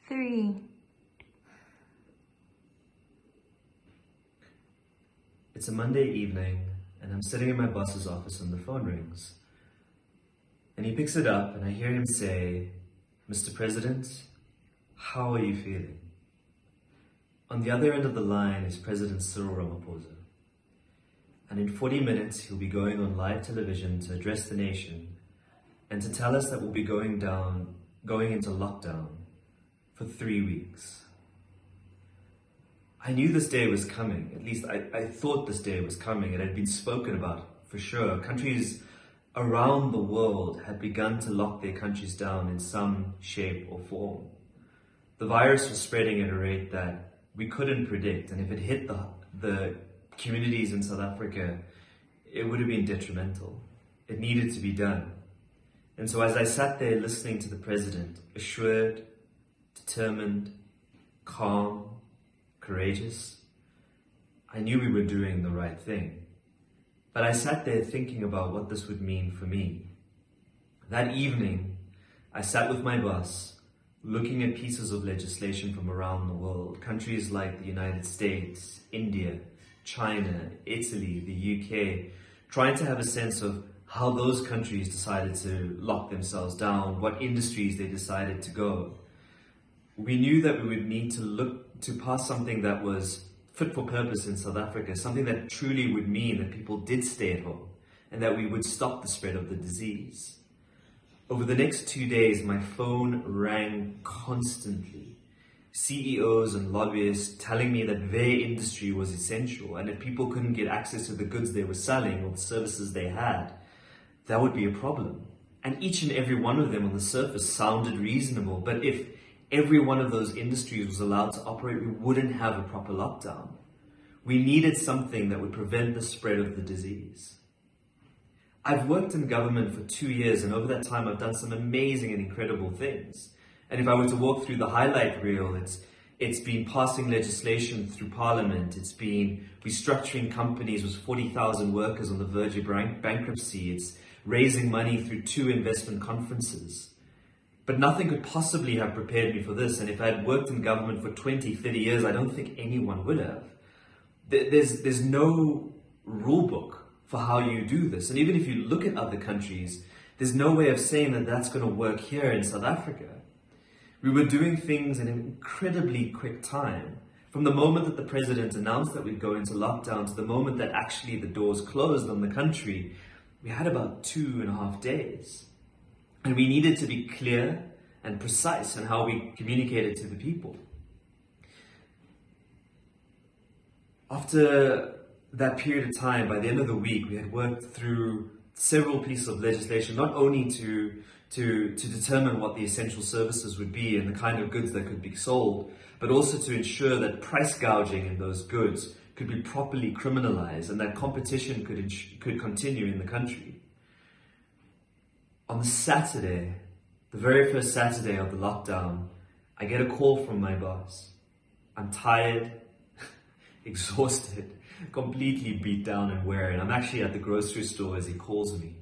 3. It's a Monday evening, and I'm sitting in my boss's office and the phone rings. And he picks it up, and I hear him say, "Mr. President, how are you feeling?" On the other end of the line is President Cyril Ramaphosa. And in 40 minutes, he'll be going on live television to address the nation and to tell us that we'll be going into lockdown for 3 weeks. I knew this day was coming. At least I thought this day was coming. It had been spoken about for sure. Countries around the world had begun to lock their countries down in some shape or form. The virus was spreading at a rate that we couldn't predict, and if it hit the communities in South Africa, it would have been detrimental. It needed to be done. And so as I sat there listening to the president, assured, determined, calm, courageous, I knew we were doing the right thing. But I sat there thinking about what this would mean for me. That evening, I sat with my boss, looking at pieces of legislation from around the world, countries like the United States, India, China, Italy, the UK, trying to have a sense of how those countries decided to lock themselves down, what industries they decided to go. We knew that we would need to look to pass something that was fit for purpose in South Africa, something that truly would mean that people did stay at home and that we would stop the spread of the disease. Over the next 2 days, my phone rang constantly. CEOs and lobbyists telling me that their industry was essential, and if people couldn't get access to the goods they were selling or the services they had, that would be a problem. And each and every one of them on the surface sounded reasonable, but if every one of those industries was allowed to operate, we wouldn't have a proper lockdown. We needed something that would prevent the spread of the disease. I've worked in government for 2 years, and over that time I've done some amazing and incredible things. And if I were to walk through the highlight reel, it's been passing legislation through Parliament, it's been restructuring companies with 40,000 workers on the verge of bankruptcy, it's raising money through 2 investment conferences. But nothing could possibly have prepared me for this, and if I had worked in government for 20, 30 years, I don't think anyone would have. There's no rule book for how you do this. And even if you look at other countries, there's no way of saying that that's going to work here in South Africa. We were doing things in an incredibly quick time. From the moment that the president announced that we'd go into lockdown to the moment that actually the doors closed on the country, we had about 2.5 days. And we needed to be clear and precise in how we communicated to the people. After that period of time, by the end of the week, we had worked through several pieces of legislation, not only to determine what the essential services would be and the kind of goods that could be sold, but also to ensure that price gouging in those goods could be properly criminalized and that competition could continue in the country. On the Saturday, the very first Saturday of the lockdown, I get a call from my boss. I'm tired, exhausted, completely beat down and weary, and I'm actually at the grocery store as he calls me.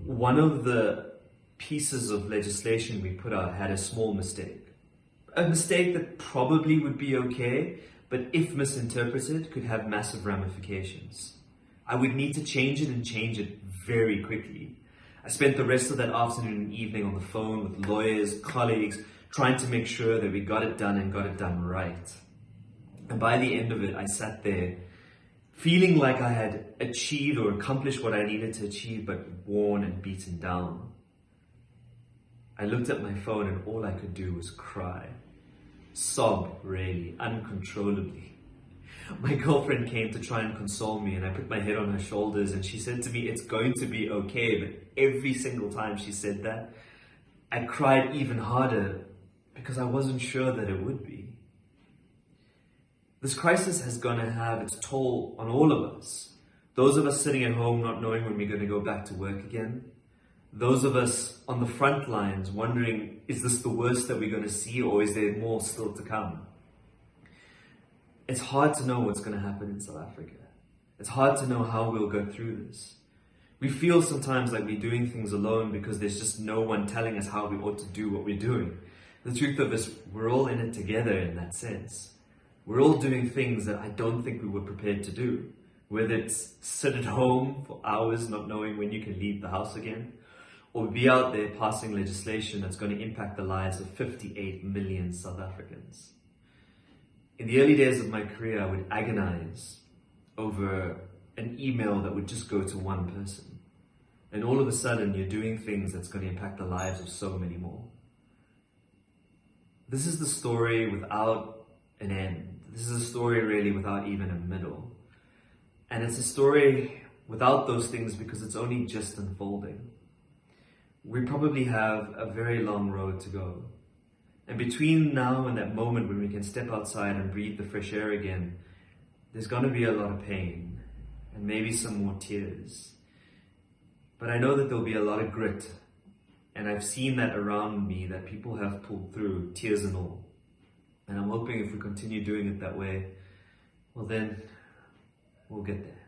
One of the pieces of legislation we put out had a small mistake. A mistake that probably would be okay, but if misinterpreted, could have massive ramifications. I would need to change it and change it very quickly. I spent the rest of that afternoon and evening on the phone with lawyers, colleagues, trying to make sure that we got it done and got it done right. And by the end of it, I sat there feeling like I had achieved or accomplished what I needed to achieve, but worn and beaten down. I looked at my phone and all I could do was cry. Sob, really, uncontrollably. My girlfriend came to try and console me, and I put my head on her shoulders and she said to me, "It's going to be okay." But every single time she said that, I cried even harder because I wasn't sure that it would be. This crisis has going to have its toll on all of us. Those of us sitting at home not knowing when we're going to go back to work again. Those of us on the front lines wondering, is this the worst that we're going to see, or is there more still to come? It's hard to know what's going to happen in South Africa. It's hard to know how we'll go through this. We feel sometimes like we're doing things alone because there's just no one telling us how we ought to do what we're doing. The truth of this, we're all in it together in that sense. We're all doing things that I don't think we were prepared to do. Whether it's sit at home for hours not knowing when you can leave the house again, or be out there passing legislation that's going to impact the lives of 58 million South Africans. In the early days of my career, I would agonize over an email that would just go to one person. And all of a sudden, you're doing things that's going to impact the lives of so many more. This is the story without an end. This is a story really without even a middle. And it's a story without those things because it's only just unfolding. We probably have a very long road to go. And between now and that moment when we can step outside and breathe the fresh air again, there's going to be a lot of pain and maybe some more tears. But I know that there'll be a lot of grit. And I've seen that around me, that people have pulled through, tears and all. And I'm hoping if we continue doing it that way, well then, we'll get there.